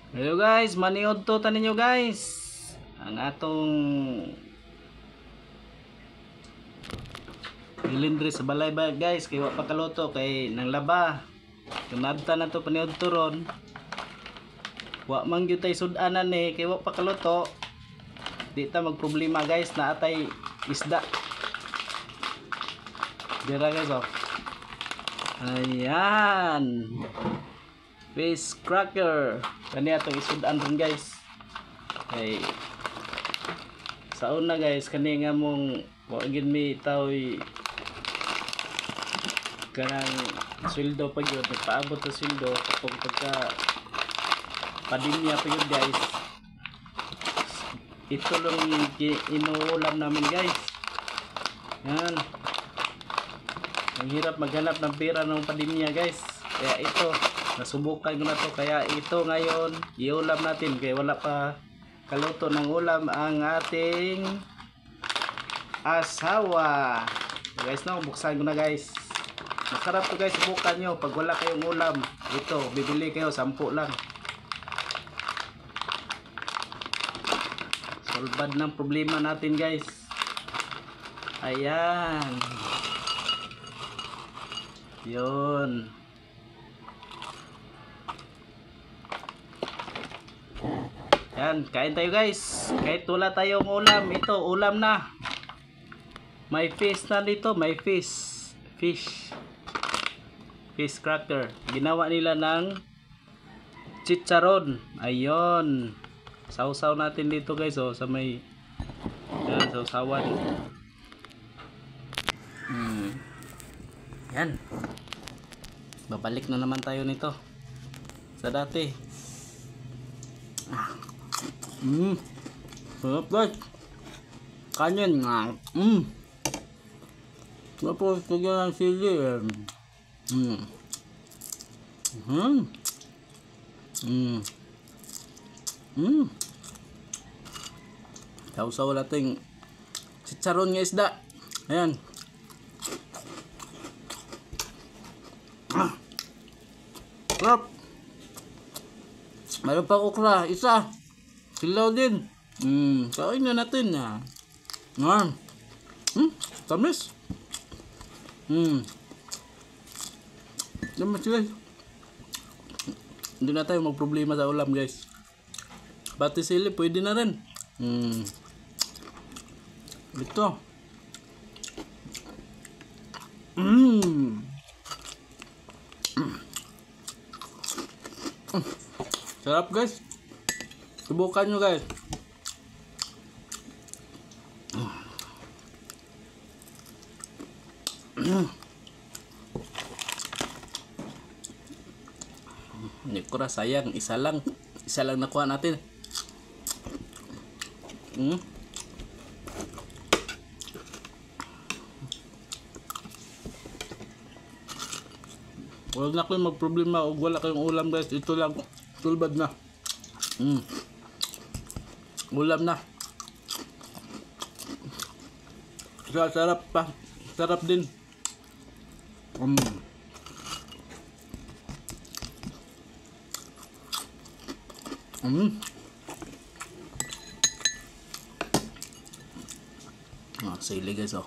Hello guys, maniod to tanin nyo guys. Ang atong bilindri sa balay ba guys, kay wa pa kaluto kay nang laba. Kung nabta na to paniod to ron. Wa man gyud tay sudanan ni kay wa pa kaluto. Di ta magproblema guys na atay isda. Dira guys oh. Ayan. Fish cracker. Kani atong isudan ron guys. Okay. Sa una guys, kani nga mong wa gid mi taoy kanang sweldo pa gyud, nagpaabot sa sweldo kapag pagka padilya pa gyud guys. Ito lang inuulam namin guys. Yan. Ang hirap maghanap ng pera ng padilya guys. Kaya ito, nasubukan ko na to, kaya ito ngayon iulam natin kaya wala pa kaluto ng ulam ang ating asawa. Guys, no, buksan ko na guys. Masarap to guys, subukan nyo pag wala kayong ulam. Ito, bibili kayo 10 lang. Solbad ng problema natin guys. Ayan. Yun. Yan, kain tayo guys. Kahit wala tayong ulam, ito ulam na. May fish na dito, may fish. Fish cracker. Ginawa nila ng chicharon. Ayun. Sausaw natin dito guys oh, sa may yan, sausawan. Yan. Babalik na naman tayo nito sa dati. Sarap guys. Kanin nga. Tapos kagyan ng sili. Sausaw natin chicharon nga isda. Ayan. Sarap. Mayroon pa okra, isa. Silaw din. Kain na natin na. Tamis. Tamis guys. Hindi na tayo magproblema sa ulam guys. Pati sili pwede na rin. Ito. Sarap guys. Subukan nyo guys. Hindi ko na sayang. Isa lang nakuha natin. Huwag na kayong magproblema o wala kayong ulam guys. Ito lang. Tulbad na. Ulam na. Sarap pa. Sarap din. Sili guys oh.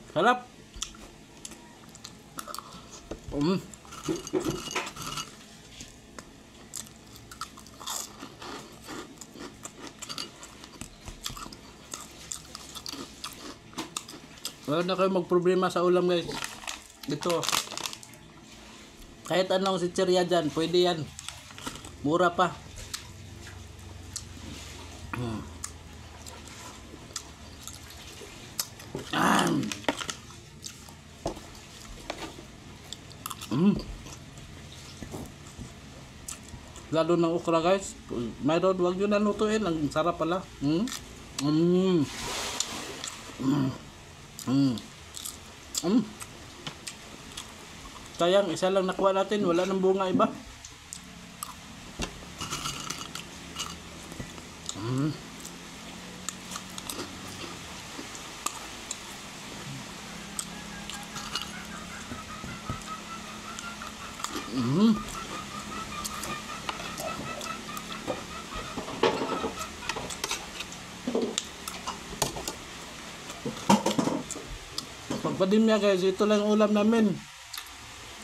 Sarap. Wala na kayo magproblema sa ulam guys. Dito. Kahit anong sitsirya dyan, pwede yan. Mura pa. Lalo ng okra guys. Mayroon, wag yun na lutuin. Ang sarap pala. Sayang, isa lang nakuha natin. Wala nang bunga iba. Pagpadimya guys, ito lang ulam namin.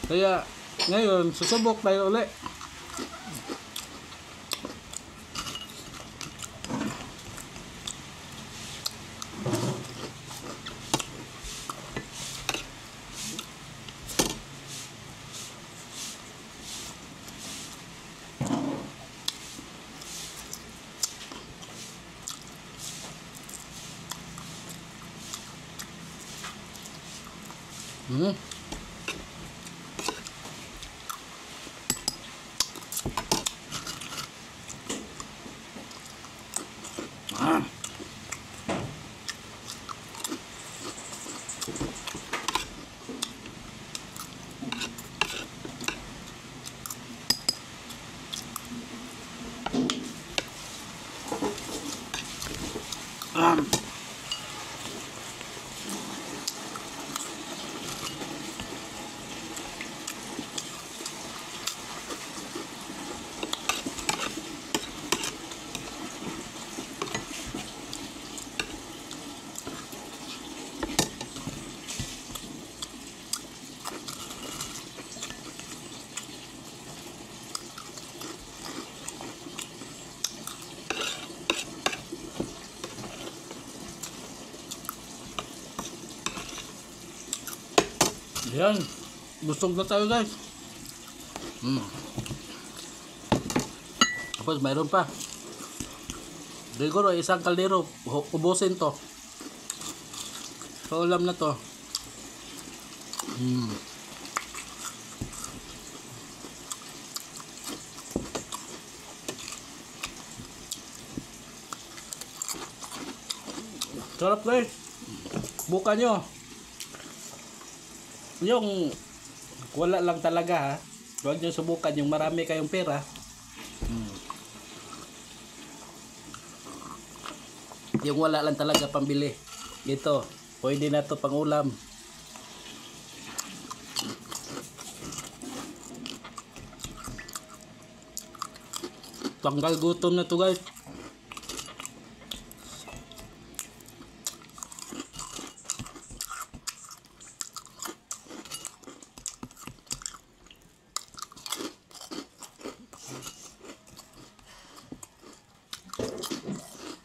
Kaya ngayon susubok tayo uli. Yan, busog na tayo guys. Tapos mayroon pa. Siguro isang kaldero, ubusin to. So ulam na to. Sarap guys. Buka nyo. Yung wala lang talaga ha. Huwag nyo subukan yung marami kayong pera. Yung wala lang talaga pambili. Ito, pwede na to pang ulam. Tanggal gutom na to guys.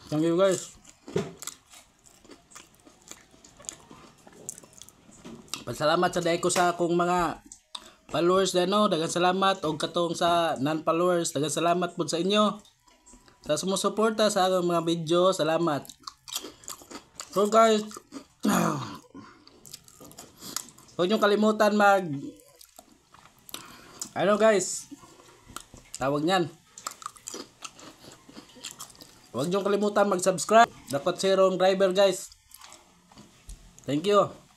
Thank you guys. Pasalamat sa dayo ko sa akong mga followers dano, daghang salamat og katong sa non-followers, daghang salamat pud sa inyo sa sumusuporta sa akong mga video. Salamat. So guys, huwag nyo kalimutan guys, tawag niyan, huwag nyo kalimutan mag-subscribe. Dapat Serong Driver guys. Thank you.